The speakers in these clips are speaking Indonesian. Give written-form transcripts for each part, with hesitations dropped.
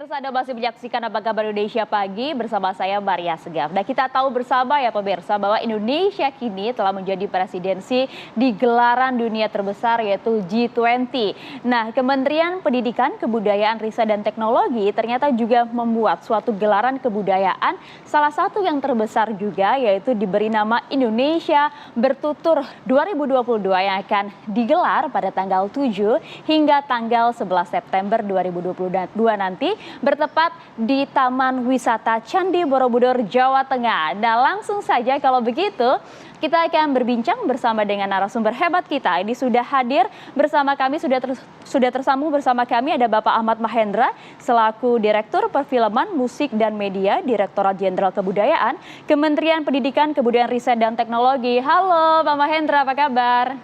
Pemirsa, Anda masih menyaksikan Apa Kabar Indonesia Pagi bersama saya Maria Segaf. Nah, kita tahu bersama ya pemirsa bahwa Indonesia kini telah menjadi presidensi di gelaran dunia terbesar yaitu G20. Nah, Kementerian Pendidikan, Kebudayaan, Riset dan Teknologi ternyata juga membuat suatu gelaran kebudayaan salah satu yang terbesar juga yaitu diberi nama Indonesia Bertutur 2022 yang akan digelar pada tanggal 7 hingga tanggal 11 September 2022 nanti bertepat di Taman Wisata Candi Borobudur, Jawa Tengah. Nah, langsung saja kalau begitu kita akan berbincang bersama dengan narasumber hebat kita. Ini sudah hadir bersama kami, sudah tersambung bersama kami ada Bapak Ahmad Mahendra selaku Direktur Perfilman, Musik dan Media, Direktorat Jenderal Kebudayaan, Kementerian Pendidikan, Kebudayaan, Riset dan Teknologi. Halo Pak Mahendra, apa kabar?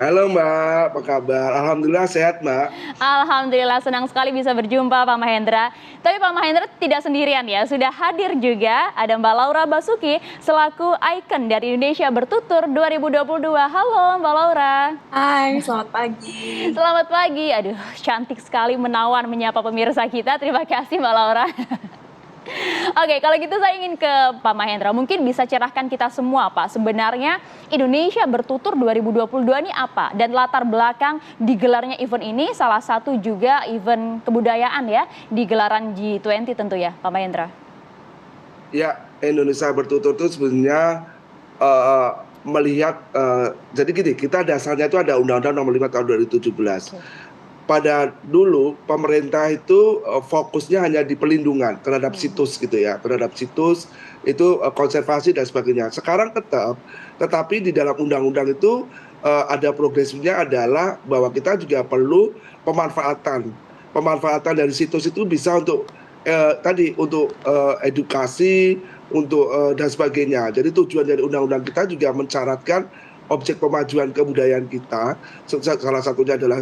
Halo Mbak, apa kabar? Alhamdulillah sehat Mbak. Alhamdulillah, senang sekali bisa berjumpa Pak Mahendra. Tapi Pak Mahendra tidak sendirian ya, sudah hadir juga ada Mbak Laura Basuki selaku ikon dari Indonesia Bertutur 2022. Halo Mbak Laura. Hai, selamat pagi. Selamat pagi. Aduh, cantik sekali menawan menyapa pemirsa kita. Terima kasih Mbak Laura. Oke, kalau gitu saya ingin ke Pak Mahendra. Mungkin bisa cerahkan kita semua Pak. Sebenarnya Indonesia Bertutur 2022 ini apa? Dan latar belakang digelarnya event ini salah satu juga event kebudayaan ya. Di gelaran G20 tentu ya Pak Mahendra. Ya, Indonesia Bertutur itu sebenarnya melihat, jadi gini, kita dasarnya itu ada Undang-Undang Nomor 5 Tahun 2017. Pada dulu pemerintah itu fokusnya hanya di pelindungan terhadap situs gitu ya, terhadap situs itu konservasi dan sebagainya. Sekarang tetapi di dalam undang-undang itu ada progresifnya adalah bahwa kita juga perlu pemanfaatan dari situs itu bisa untuk tadi untuk edukasi, untuk dan sebagainya. Jadi tujuan dari undang-undang kita juga mensyaratkan objek pemajuan kebudayaan kita, salah satunya adalah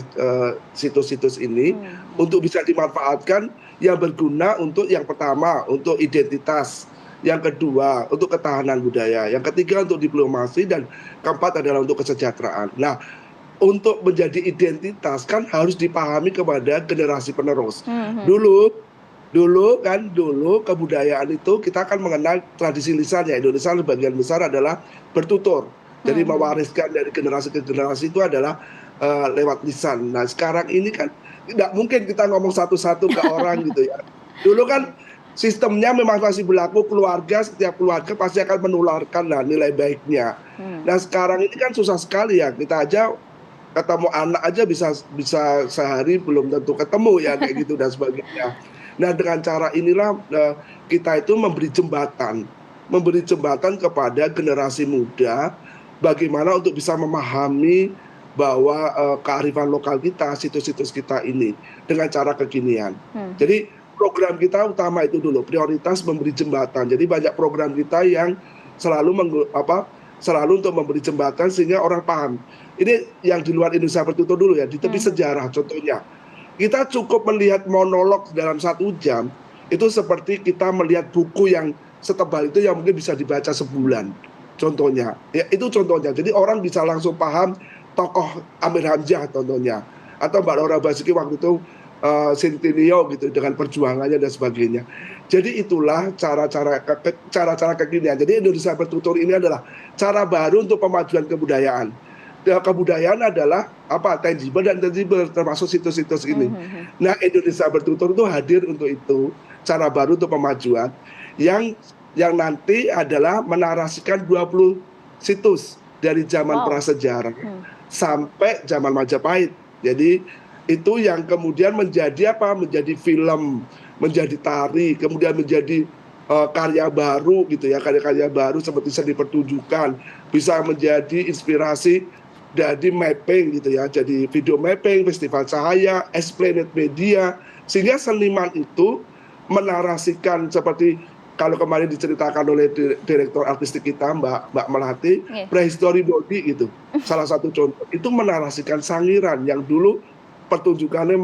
situs-situs ini, untuk bisa dimanfaatkan yang berguna untuk yang pertama, untuk identitas, yang kedua, untuk ketahanan budaya, yang ketiga untuk diplomasi, dan keempat adalah untuk kesejahteraan. Nah, untuk menjadi identitas kan harus dipahami kepada generasi penerus. Dulu kebudayaan itu kita kan mengenal tradisi lisannya. Indonesia sebagian besar adalah bertutur. Jadi mewariskan dari generasi ke generasi itu adalah lewat lisan. Nah sekarang ini kan tidak mungkin kita ngomong satu-satu ke orang gitu ya. Dulu kan sistemnya memang masih berlaku, keluarga, setiap keluarga pasti akan menularkan nilai baiknya. Nah sekarang ini kan susah sekali ya, kita aja ketemu anak aja bisa sehari belum tentu ketemu ya kayak gitu dan sebagainya. Nah dengan cara inilah kita itu memberi jembatan kepada generasi muda, bagaimana untuk bisa memahami bahwa kearifan lokal kita, situs-situs kita ini dengan cara kekinian. Jadi program kita utama itu dulu, prioritas memberi jembatan. Jadi banyak program kita yang selalu untuk memberi jembatan sehingga orang paham. Ini yang di luar Indonesia Bertutur dulu ya, di tepi sejarah contohnya. Kita cukup melihat monolog dalam 1 jam, itu seperti kita melihat buku yang setebal itu yang mungkin bisa dibaca sebulan. Contohnya, ya itu contohnya. Jadi orang bisa langsung paham tokoh Amir Hamzah contohnya, atau Mbak Laura Basuki waktu itu Sintinio gitu dengan perjuangannya dan sebagainya. Jadi itulah cara-cara kekinian. Jadi Indonesia Bertutur ini adalah cara baru untuk pemajuan kebudayaan. Kebudayaan adalah tangible dan intangible termasuk situs-situs ini. Nah Indonesia Bertutur itu hadir untuk itu, cara baru untuk pemajuan yang nanti adalah menarasikan 20 situs dari zaman prasejarah sampai zaman Majapahit. Jadi itu yang kemudian menjadi menjadi film, menjadi tari, kemudian menjadi karya baru gitu ya, karya-karya baru seperti seni pertunjukan, bisa menjadi inspirasi dari mapping gitu ya, jadi video mapping, festival cahaya, Esplanade Media, sehingga seniman itu menarasikan seperti kalau kemarin diceritakan oleh direktur artistik kita Mbak Melati, Prehistory Body gitu. Salah satu contoh itu menarasikan Sangiran yang dulu pertunjukannya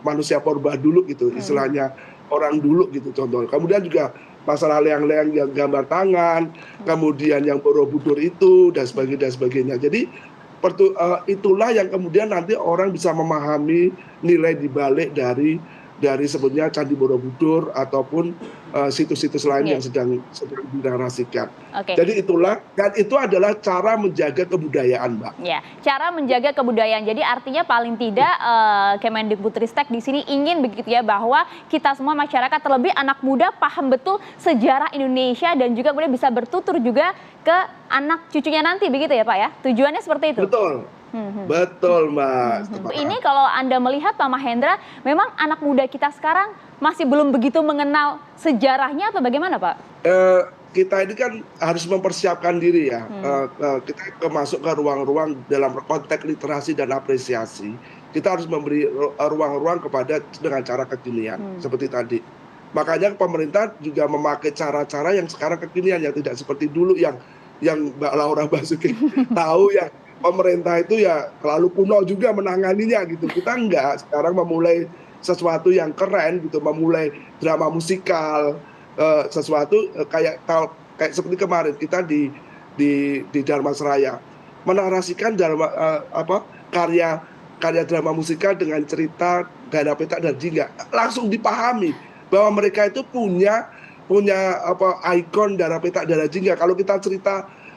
manusia purba dulu gitu, istilahnya orang dulu gitu contohnya. Kemudian juga masalah leang-leang yang gambar tangan, kemudian yang Borobudur itu dan sebagainya. Jadi itulah yang kemudian nanti orang bisa memahami nilai dibalik dari dari sebutnya Candi Borobudur ataupun situs-situs lain Iya. yang sedang dinarasikan. Oke. Jadi itulah, dan itu adalah cara menjaga kebudayaan, Mbak. Ya, cara menjaga kebudayaan. Jadi artinya paling tidak Kemendikbudristek di sini ingin begitu ya, bahwa kita semua masyarakat, terlebih anak muda, paham betul sejarah Indonesia dan juga kemudian bisa bertutur juga ke anak cucunya nanti, begitu ya Pak ya? Tujuannya seperti itu. Betul. Betul, Mbak. Ini kalau Anda melihat Pak Mahendra, memang anak muda kita sekarang masih belum begitu mengenal sejarahnya atau bagaimana, Pak? Kita ini kan harus mempersiapkan diri ya. Kita masuk ke ruang-ruang dalam konteks literasi dan apresiasi. Kita harus memberi ruang-ruang kepada dengan cara kekinian seperti tadi. Makanya pemerintah juga memakai cara-cara yang sekarang kekinian, yang tidak seperti dulu yang Mbak Laura Basuki tahu ya. Pemerintah itu ya terlalu kuno juga menanganinya gitu. Kita enggak, sekarang memulai sesuatu yang keren gitu, memulai drama musikal, sesuatu kayak seperti kemarin kita di Dharmasraya menarasikan karya drama musikal dengan cerita Ganda Petak dan Jingga, langsung dipahami bahwa mereka itu punya ikon Ganda Petak dan Jingga. Kalau kita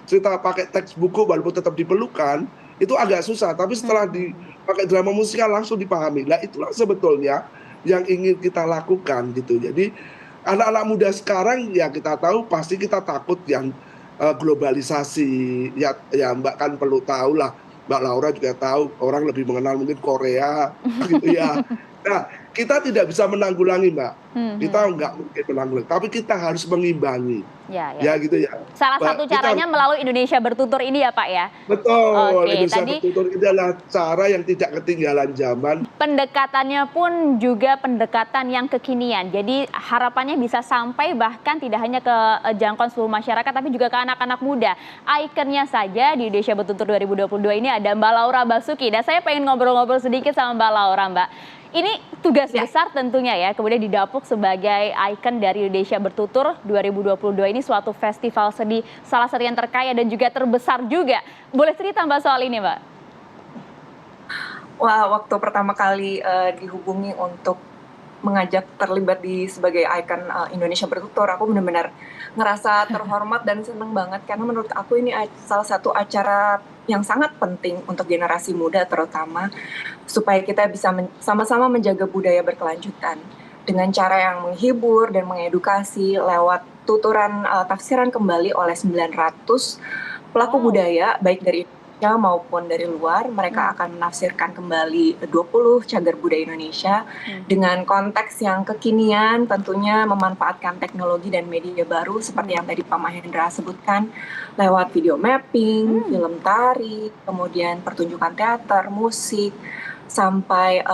cerita pakai teks buku walaupun tetap diperlukan, itu agak susah, tapi setelah dipakai drama musikal langsung dipahami. Nah, itulah sebetulnya yang ingin kita lakukan gitu. Jadi anak-anak muda sekarang ya kita tahu pasti kita takut yang globalisasi ya Mbak kan perlu tahu lah, Mbak Laura juga tahu orang lebih mengenal mungkin Korea gitu ya. Nah, kita tidak bisa menanggulangi, Mbak. Kita nggak mungkin menanggulangi, tapi kita harus mengimbangi. Ya gitu ya. Salah satu caranya melalui Indonesia Bertutur ini ya Pak ya? Betul. Indonesia Bertutur ini adalah cara yang tidak ketinggalan zaman. Pendekatannya pun juga pendekatan yang kekinian. Jadi harapannya bisa sampai bahkan tidak hanya ke jangkauan seluruh masyarakat, tapi juga ke anak-anak muda. Ikonnya saja di Indonesia Bertutur 2022 ini ada Mbak Laura Basuki. Dan saya pengen ngobrol-ngobrol sedikit sama Mbak Laura, Mbak. Ini tugas besar tentunya ya, kemudian didapuk sebagai ikon dari Indonesia Bertutur 2022 ini, suatu festival seni salah satu yang terkaya dan juga terbesar juga. Boleh cerita Mbak soal ini, Mbak? Wah, waktu pertama kali dihubungi untuk mengajak terlibat sebagai ikon Indonesia Bertutur, aku benar-benar ngerasa terhormat dan senang banget, karena menurut aku ini salah satu acara yang sangat penting untuk generasi muda terutama, supaya kita bisa sama-sama menjaga budaya berkelanjutan dengan cara yang menghibur dan mengedukasi lewat tuturan tafsiran kembali oleh 900 pelaku budaya baik dari Indonesia maupun dari luar. Mereka akan menafsirkan kembali 20 cagar budaya Indonesia dengan konteks yang kekinian, tentunya memanfaatkan teknologi dan media baru seperti yang tadi Pak Mahendra sebutkan, lewat video mapping, film tari, kemudian pertunjukan teater, musik, sampai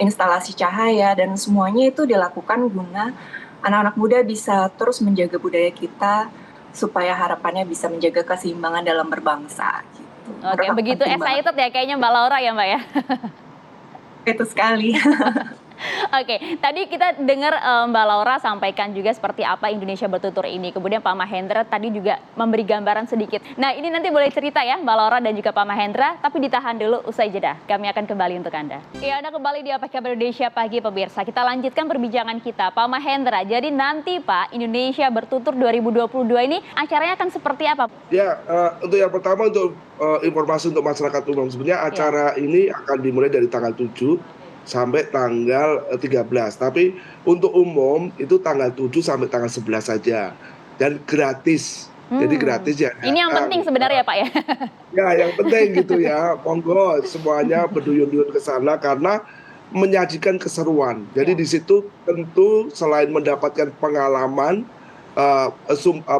instalasi cahaya, dan semuanya itu dilakukan guna anak-anak muda bisa terus menjaga budaya kita, supaya harapannya bisa menjaga keseimbangan dalam berbangsa. Gitu. Oke, begitu excited ya kayaknya Mbak Laura ya Mbak ya? Itu sekali. Oke, tadi kita dengar Mbak Laura sampaikan juga seperti apa Indonesia Bertutur ini. Kemudian Pak Mahendra tadi juga memberi gambaran sedikit. Nah, ini nanti boleh cerita ya Mbak Laura dan juga Pak Mahendra, tapi ditahan dulu usai jeda. Kami akan kembali untuk Anda. Ya, Anda kembali di Apa Kabar Indonesia Pagi pemirsa. Kita lanjutkan perbincangan kita. Pak Mahendra, jadi nanti Pak Indonesia Bertutur 2022 ini acaranya akan seperti apa? Ya, untuk yang pertama untuk informasi untuk masyarakat umum, sebenarnya acara ini akan dimulai dari tanggal 7 sampai tanggal 13. Tapi untuk umum itu tanggal 7 sampai tanggal 11 saja. Dan gratis. Jadi gratis ya. Ini yang penting sebenarnya Pak ya? Ya, yang penting gitu ya. Monggo semuanya berduyun-duyun ke sana karena menyajikan keseruan. Jadi di situ tentu selain mendapatkan pengalaman,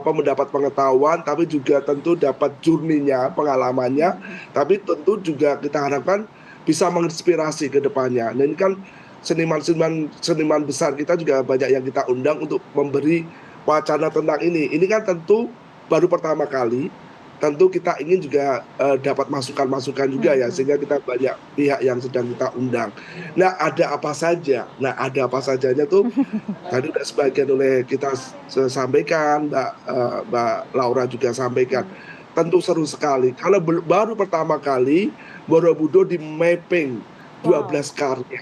mendapat pengetahuan, tapi juga tentu dapat journey-nya, pengalamannya, tapi tentu juga kita harapkan bisa menginspirasi ke depannya. Dan ini kan seniman besar kita juga banyak yang kita undang untuk memberi wacana tentang ini. Ini kan tentu baru pertama kali, tentu kita ingin juga dapat masukan-masukan juga ya, sehingga kita banyak pihak yang sedang kita undang. Nah, ada apa saja? Nah, ada apa sajanya tuh tadi sudah sebagian oleh kita sampaikan, Mbak Laura juga sampaikan. Tentu seru sekali. Kalau baru pertama kali Borobudur di mapping 12 karya.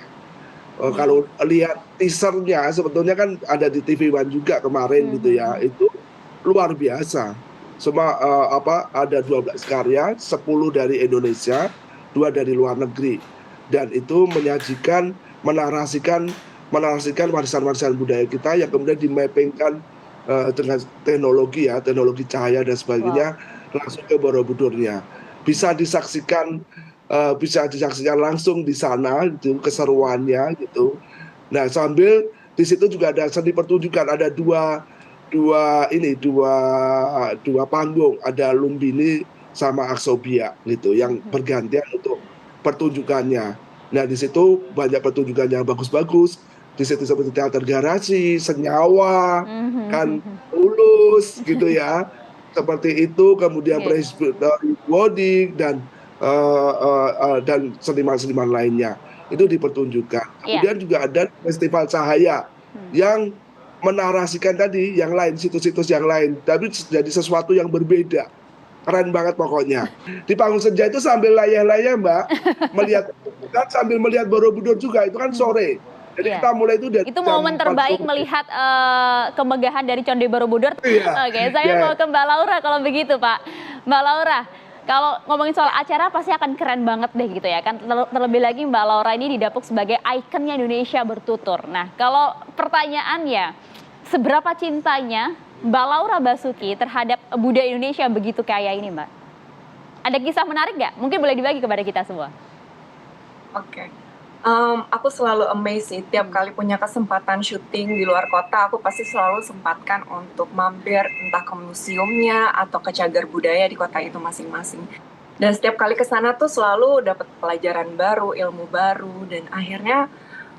Kalau lihat teasernya sebetulnya kan ada di TV One juga kemarin gitu ya, itu luar biasa. Semua ada 12 karya, 10 dari Indonesia, 2 dari luar negeri. Dan itu menyajikan, menarasikan warisan-warisan budaya kita yang kemudian dimappingkan dengan teknologi ya, teknologi cahaya dan sebagainya langsung ke Borobudurnya. Bisa disaksikan langsung di sana gitu keseruannya gitu. Nah, sambil di situ juga ada seni pertunjukan, ada dua panggung, ada Lumbini sama Aksobia gitu yang bergantian untuk pertunjukannya. Nah, di situ banyak pertunjukan yang bagus-bagus. Di situ seperti teater garasi, senyawa, kan tulus gitu ya. Seperti itu, kemudian Presbyterian Body dan seniman-seniman lainnya itu dipertunjukkan. Kemudian juga ada festival cahaya yang menarasikan tadi yang lain, situs-situs yang lain, tapi jadi sesuatu yang berbeda. Keren banget pokoknya. Di panggung senja itu sambil layah-layah Mbak, sambil melihat Borobudur juga, itu kan sore. Jadi kita mulai itu dari itu momen terbaik melihat kemegahan dari Candi Borobudur. Oke, saya mau ke Mbak Laura kalau begitu Pak. Mbak Laura, kalau ngomongin soal acara pasti akan keren banget deh gitu ya kan. Terlebih lagi Mbak Laura ini didapuk sebagai ikonnya Indonesia bertutur. Nah, kalau pertanyaannya, seberapa cintanya Mbak Laura Basuki terhadap budaya Indonesia begitu kaya ini Mbak? Ada kisah menarik nggak? Mungkin boleh dibagi kepada kita semua. Oke. Aku selalu amazed sih, tiap kali punya kesempatan syuting di luar kota, aku pasti selalu sempatkan untuk mampir entah ke museumnya atau ke cagar budaya di kota itu masing-masing. Dan setiap kali ke sana tuh selalu dapat pelajaran baru, ilmu baru, dan akhirnya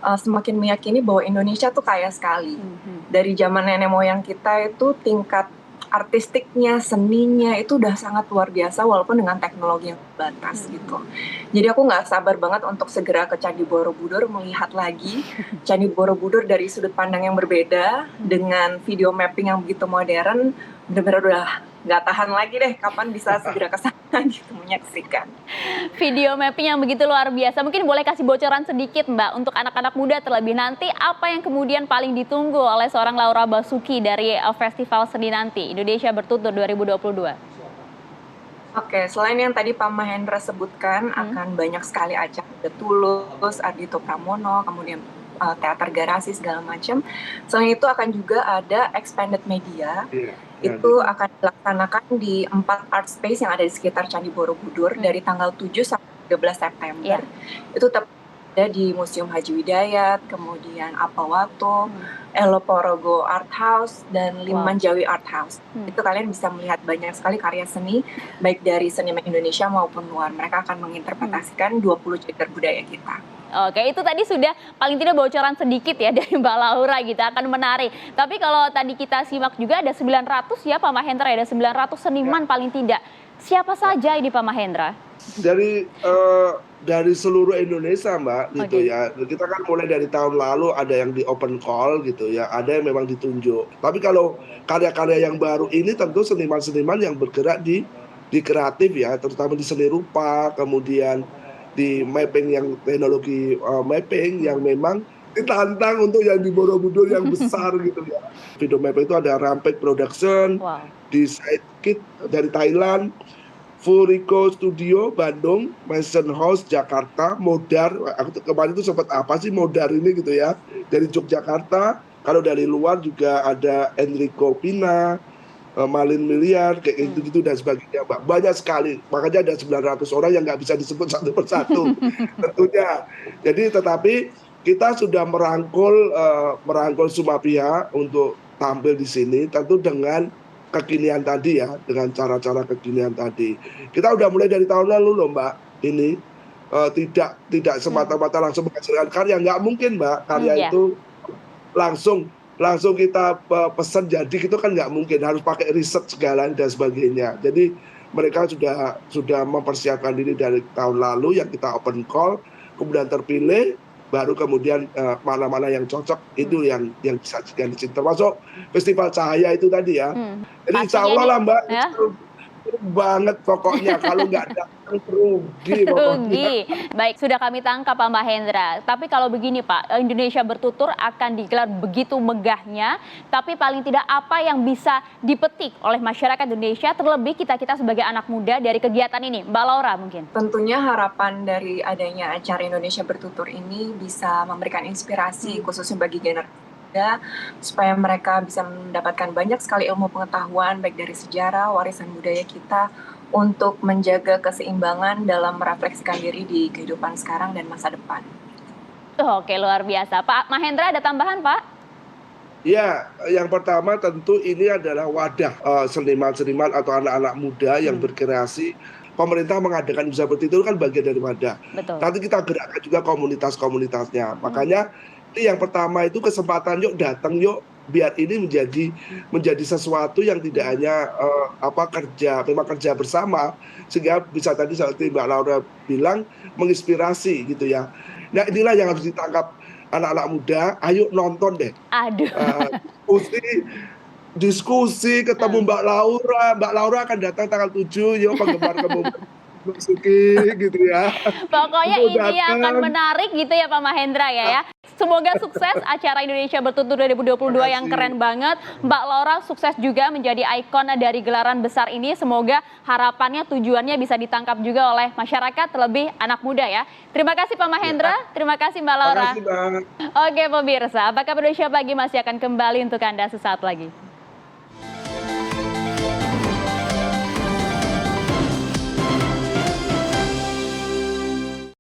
semakin meyakini bahwa Indonesia tuh kaya sekali. Dari zaman nenek moyang kita itu tingkat artistiknya, seninya itu udah sangat luar biasa walaupun dengan teknologi yang terbatas gitu. Jadi aku nggak sabar banget untuk segera ke Candi Borobudur melihat lagi Candi Borobudur dari sudut pandang yang berbeda dengan video mapping yang begitu modern. Benar-benar udah nggak tahan lagi deh kapan bisa segera ke sana gitu menyaksikan. Video mapping yang begitu luar biasa. Mungkin boleh kasih bocoran sedikit Mbak untuk anak-anak muda terlebih nanti apa yang kemudian paling ditunggu oleh seorang Laura Basuki dari Festival Seni nanti Indonesia Bertutur 2022? Oke, selain yang tadi Pak Mahendra sebutkan akan banyak sekali acara, ada Tulus, Ardhito Pramono, kemudian teater garasi segala macam. Selain itu akan juga ada expanded media. Itu akan dilaksanakan di 4 art space yang ada di sekitar Candi Borobudur dari tanggal 7 sampai 13 September. Itu ada di Museum Haji Widayat, kemudian Apawato, Eloporogo Art House, dan Limanjawi Art House. Itu kalian bisa melihat banyak sekali karya seni, baik dari seniman Indonesia maupun luar. Mereka akan menginterpretasikan 20 cagar budaya kita. Oke, itu tadi sudah paling tidak bocoran sedikit ya dari Mbak Laura gitu, akan menarik. Tapi kalau tadi kita simak juga ada 900 ya Pak Mahendra, ada 900 seniman paling tidak. Siapa saja ini Pak Mahendra? Dari seluruh Indonesia Mbak gitu ya. Kita kan mulai dari tahun lalu ada yang di open call gitu ya, ada yang memang ditunjuk. Tapi kalau karya-karya yang baru ini tentu seniman-seniman yang bergerak di kreatif ya, terutama di seni rupa, kemudian di mapping yang teknologi mapping yang memang ditantang untuk yang di Borobudur yang besar gitu ya. Video mapping itu ada Rampage Production, di Sidekit dari Thailand, Furico Studio Bandung, Mansion House Jakarta, Modar, aku kemarin itu sempat apa sih Modar ini gitu ya, dari Yogyakarta. Kalau dari luar juga ada Enrico Pina, Malin Miliar, kayak gitu-gitu dan sebagainya Mbak. Banyak sekali, makanya ada 900 orang yang nggak bisa disebut satu persatu tentunya. Jadi tetapi kita sudah merangkul semua pihak untuk tampil di sini, tentu dengan kekinian tadi ya, dengan cara-cara kekinian tadi. Kita udah mulai dari tahun lalu loh Mbak, ini tidak semata-mata langsung menghasilkan karya, nggak mungkin Mbak, karya itu langsung kita pesan jadi gitu kan nggak mungkin, harus pakai riset segala dan sebagainya. Jadi mereka sudah mempersiapkan diri dari tahun lalu yang kita open call, kemudian terpilih, baru kemudian mana-mana yang cocok itu yang disajikan di sini, termasuk festival cahaya itu tadi ya. Jadi insya Allah lah Mbak, banget pokoknya, kalau nggak datang rugi pokoknya. Rugi. Baik, sudah kami tangkap Pak Mahendra. Tapi kalau begini Pak, Indonesia Bertutur akan digelar begitu megahnya, tapi paling tidak apa yang bisa dipetik oleh masyarakat Indonesia, terlebih kita-kita sebagai anak muda dari kegiatan ini? Mbak Laura mungkin. Tentunya harapan dari adanya acara Indonesia Bertutur ini bisa memberikan inspirasi khususnya bagi generasi muda, supaya mereka bisa mendapatkan banyak sekali ilmu pengetahuan baik dari sejarah, warisan budaya kita, untuk menjaga keseimbangan dalam merefleksikan diri di kehidupan sekarang dan masa depan. Oke, luar biasa. Pak Mahendra ada tambahan Pak? Ya, yang pertama tentu ini adalah wadah seniman-seniman atau anak-anak muda yang berkreasi. Pemerintah mengadakan Indonesia Bertutur kan bagian dari wadah. Betul. Nanti kita gerakkan juga komunitas-komunitasnya. Makanya ini yang pertama itu kesempatan, yuk datang yuk, biar ini menjadi sesuatu yang tidak hanya memang kerja bersama, sehingga bisa tadi seperti Mbak Laura bilang menginspirasi gitu ya. Nah inilah yang harus ditangkap anak-anak muda, ayo nonton deh. Aduh. Diskusi ketemu Mbak Laura akan datang tanggal 7, yuk penggemar Suki gitu ya. Pokoknya Untuk ini akan datang. menarik gitu ya Pak Mahendra ya. Semoga sukses acara Indonesia Bertutur 2022 yang keren banget. Mbak Laura sukses juga menjadi ikon dari gelaran besar ini. Semoga harapannya, tujuannya bisa ditangkap juga oleh masyarakat, terlebih anak muda ya. Terima kasih Pak Mahendra, terima kasih Mbak Laura. Terima kasih, Mbak. Oke pemirsa, apakah Indonesia Pagi masih akan kembali untuk Anda sesaat lagi.